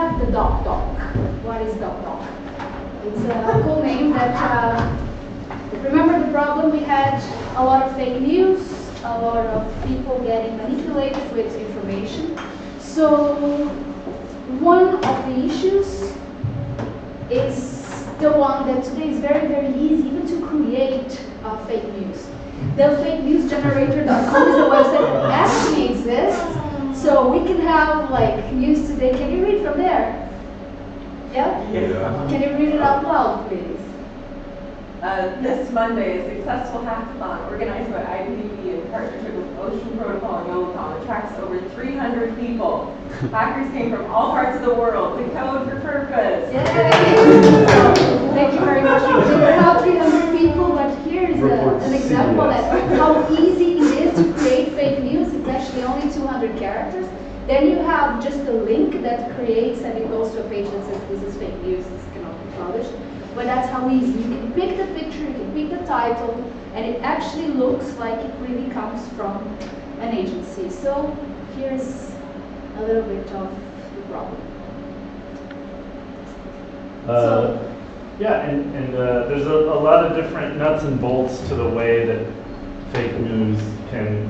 have the DocDOC. What is DocDOC? It's a cool name that, remember the problem we had? A lot of fake news, a lot of people getting manipulated with information. So one of the issues is the one that today is very, very easy even to create fake news. The fake news generator.com is a website that actually exists. So we can have like news today. Can you read from there? Yeah? Yeah. Can you read it out loud, please? This Monday, a successful hackathon organized by IPDB in partnership with Ocean Protocol and Jolocom attracts over 300 people. Hackers came from all parts of the world to code for purpose. Yay! Thank you very much. We have 300 people, but here is an example of how easy it is to create fake news. It's actually only 200 characters. Then you have just a link that creates and it goes to a page that says this is fake news, this cannot be published. But that's how easy. You can pick the picture, you can pick the title, and it actually looks like it really comes from an agency. So here's a little bit of the problem. Yeah, and there's a lot of different nuts and bolts to the way that fake news can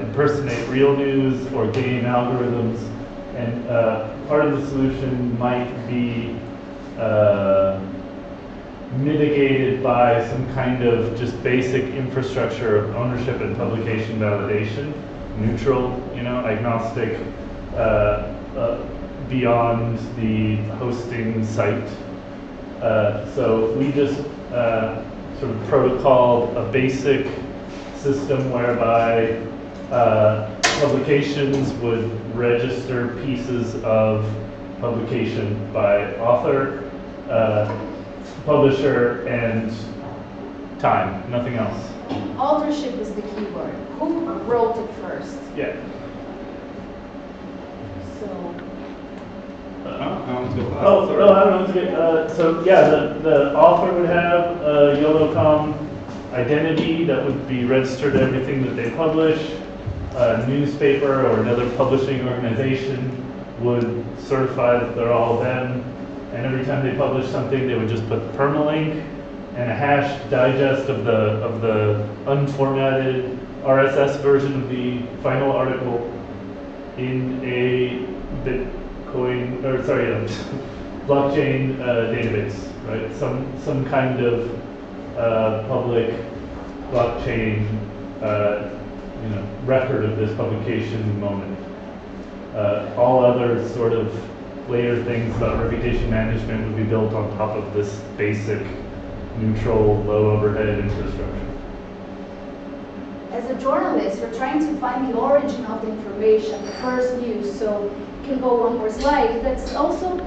impersonate real news or game algorithms. And part of the solution might be mitigated by some kind of just basic infrastructure of ownership and publication validation, neutral, agnostic, beyond the hosting site. So we just sort of protocoled a basic system whereby publications would register pieces of publication by author, publisher, and time, nothing else. Authorship is the key word. Who wrote it first? Yeah. So. So yeah, the author would have a Jolocom identity that would be registered to everything that they publish. A newspaper or another publishing organization would certify that they're all them. And every time they publish something, they would just put permalink and a hashed digest of the unformatted RSS version of the final article in a blockchain database, right? Some kind of public blockchain record of this publication moment. All other sort of later things about reputation management would be built on top of this basic, neutral, low overhead infrastructure. As a journalist, you're trying to find the origin of the information, the first news. So you can go one more slide. That's also,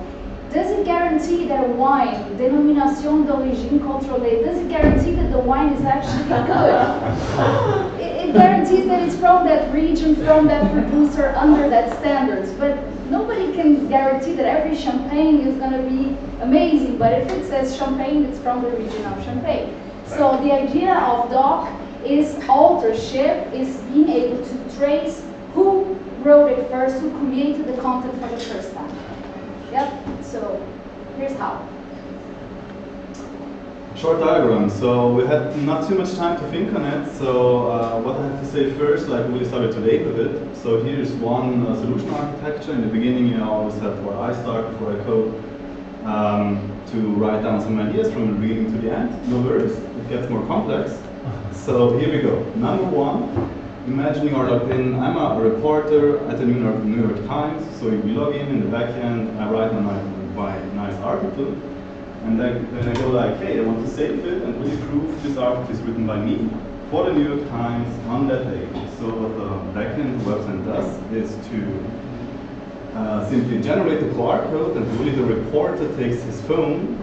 does it guarantee that a wine, denominación de origine contrôlée, does it guarantee that the wine is actually good? It guarantees that it's from that region, from that producer, under that standards. But nobody can guarantee that every champagne is going to be amazing, but if it says champagne, it's from the region of Champagne. So the idea of DOC is authorship, is being able to trace who wrote it first, who created the content for the first time. Yep, so here's how. Short diagram. So we had not too much time to think on it. So what I have to say first, we started today with it. So here's one solution architecture. In the beginning, you always have where I start before I code to write down some ideas from the beginning to the end. No worries, it gets more complex. So here we go. Number one, imagine you are logged in. I'm a reporter at the New York Times. So you log in the back end. I write my nice article. And then I go like, hey, I want to save it and really prove this article is written by me for the New York Times on that day. So what the backend website does is to simply generate the QR code, and really the reporter takes his phone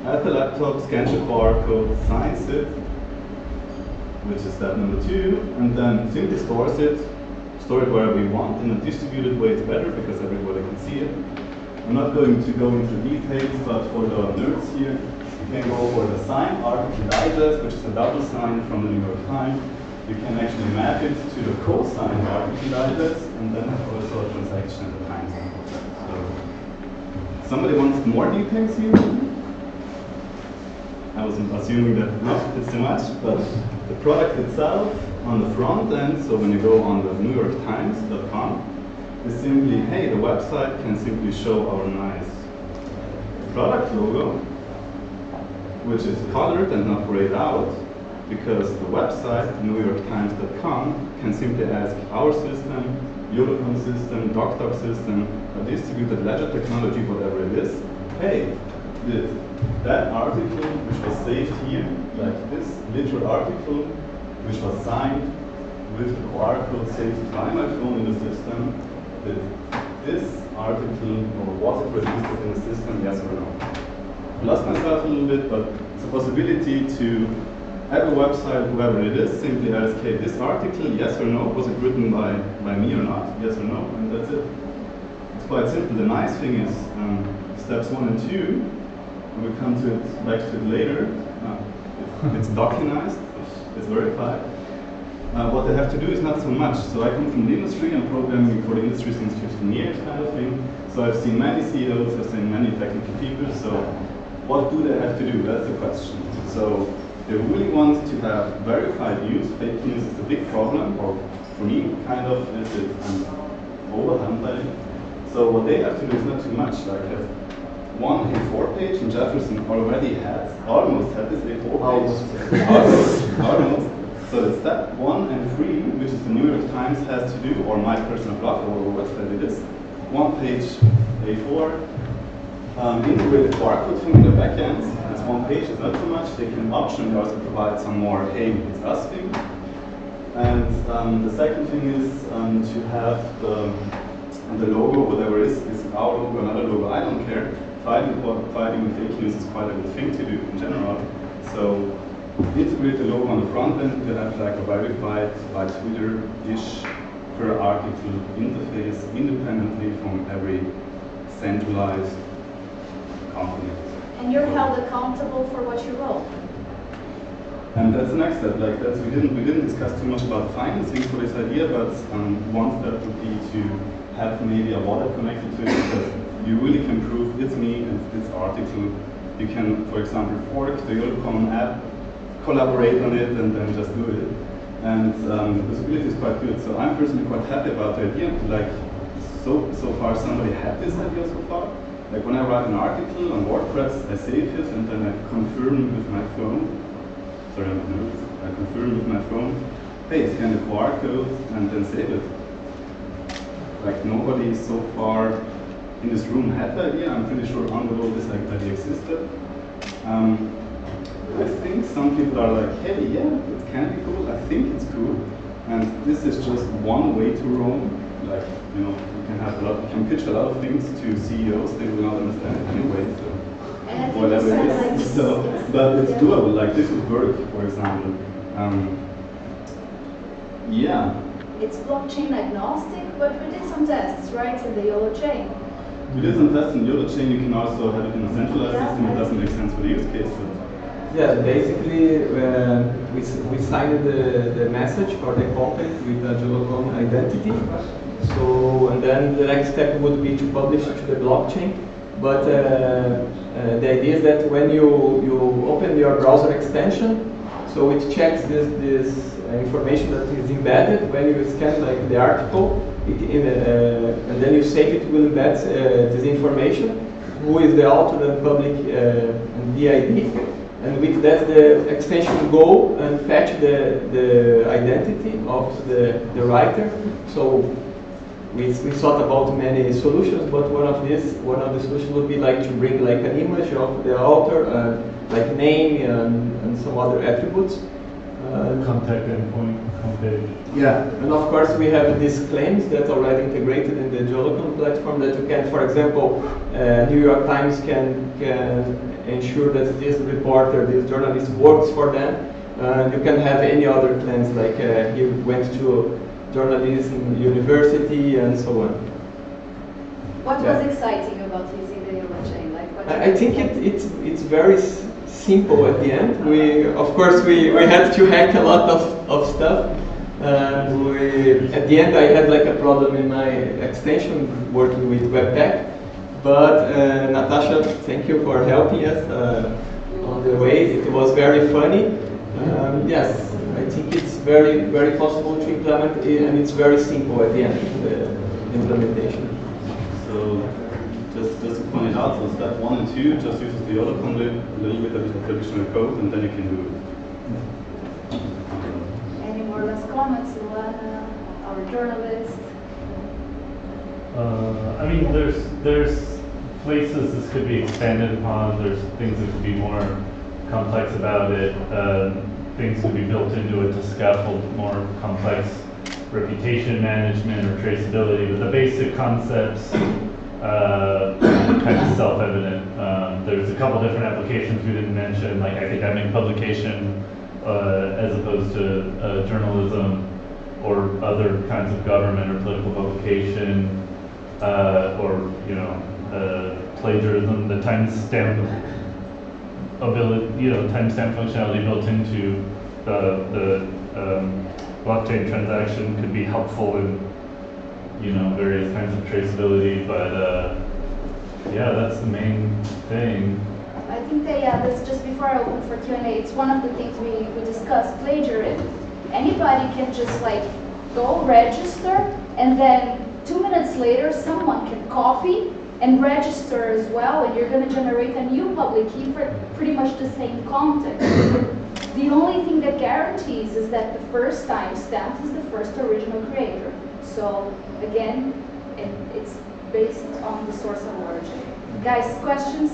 at the laptop, scans the QR code, signs it, which is step number 2, and then simply stores it wherever we want. In a distributed way, it's better because everybody can see it. I'm not going to go into details, but for the nerds here, you can go for the sign, article digest, which is a double sign from the New York Times. You can actually map it to the co-sign article digest, and then also a transaction at the Times. So Somebody wants more details here? I was assuming that not it's too much, but the product itself on the front end, so when you go on the NewYorkTimes.com, is simply, hey, the website can simply show our nice product logo, which is colored and not grayed out, because the website, NewYorkTimes.com, can simply ask our system, Jolocom system, DocDOC system, a distributed ledger technology, whatever it is, hey, that article which was saved here, like this literal article, which was signed with the QR code saved by my phone in the system, did this article, or was it registered in the system, yes or no? I lost myself a little bit, but it's a possibility to have a website, whoever it is, simply ask, hey, this article, yes or no, was it written by me or not, yes or no, and that's it. It's quite simple. The nice thing is steps 1 and 2, we'll come to it, back to it later. It's documented, it's verified. What they have to do is not so much. So I come from the industry, I'm programming for the industry since 15 years kind of thing. So I've seen many CEOs, I've seen many technical people, so what do they have to do? That's the question. So they really want to have verified use. Fake news is a big problem, or for me, kind of, I'm overwhelmed by it. So what they have to do is not too much, like have one A4 page, and Jefferson already almost had this A4 page. Almost. So the step 1 and 3, which is the New York Times has to do, or my personal blog, or website it is, 1 page A4, integrated barcode thing in the back end. That's 1 page, it's not too much. They can optionally also provide some more, hey, it's us thing. And the second thing is to have the logo, whatever it is our logo, another logo, I don't care. Fighting with fake news is quite a good thing to do in general. So integrate the logo on the front end to have like a verified by Twitter-ish per article interface independently from every centralized company. And you're held accountable for what you wrote. And that's the next step. Like we didn't discuss too much about financing for this idea, but one step would be to have maybe a wallet connected to it, because you really can prove it's me and it's article. You can, for example, fork the Jolocom app, collaborate on it, and then just do it. And the possibility is quite good. So I'm personally quite happy about the idea. Like so far, somebody had this idea so far. Like when I write an article on WordPress, I save it and then I confirm with my phone. Sorry, I'm nervous. I confirm with my phone. Hey, scan the QR code and then save it. Like nobody so far in this room had the idea. I'm pretty sure on the world this idea existed. I think some people are like, hey, yeah, it can be cool. I think it's cool. And this is just one way to roam. Like, you know, you can pitch a lot of things to CEOs. They will not understand it anyway. So whatever it is. But it's doable. Like this would work, for example. Yeah. It's blockchain agnostic, but we did some tests, right, in the YOLO chain. We did some tests in YOLO chain. You can also have it in a centralized system. It doesn't make sense for the use case. Yeah, basically we signed the message for the content with the Jolocom identity. So, and then the next step would be to publish it to the blockchain. But the idea is that when you open your browser extension, so it checks this information that is embedded when you scan like the article, and then you save it, will embed this information, who is the author and public and the ID. And with that, the extension will go and fetch the identity of the writer. So we thought about many solutions, but one of the solutions would be like to bring like an image of the author, like name and some other attributes. Contact endpoint, homepage. Yeah, and of course we have these claims that are already integrated in the Jolocom platform that you can, for example, New York Times can ensure that this reporter, this journalist works for them. You can have any other claims like he went to journalism university and so on. What was exciting about using the YOLO chain? Like, I think it's very simple at the end. Of course we had to hack a lot of stuff. At the end I had like a problem in my extension working with Webpack, But Natasha, thank you for helping us on the way. It was very funny. Yes, I think it's very possible to implement it, and it's very simple at the end, the implementation. So just to point it out, so step 1 and 2 just uses the Jolocom lib, a little bit of additional code, and then you can do it. Any more last comments, Luana, our journalist? I mean, there's places this could be expanded upon. There's things that could be more complex about it. Things could be built into it to scaffold more complex reputation management or traceability. But the basic concepts kind of self-evident. There's a couple different applications we didn't mention, like academic publication as opposed to journalism, or other kinds of government or political publication, or plagiarism. The timestamp ability, timestamp functionality built into the blockchain transaction could be helpful in various kinds of traceability. But yeah, that's the main thing. I think that, yeah, that's just before I open for Q&A, it's one of the things we discussed, plagiarism. Anybody can just go register, and then 2 minutes later someone can copy and register as well, and you're going to generate a new public key for pretty much the same content. The only thing that guarantees is that the first timestamp is the first original creator. So again, it's based on the source of origin. Guys, questions?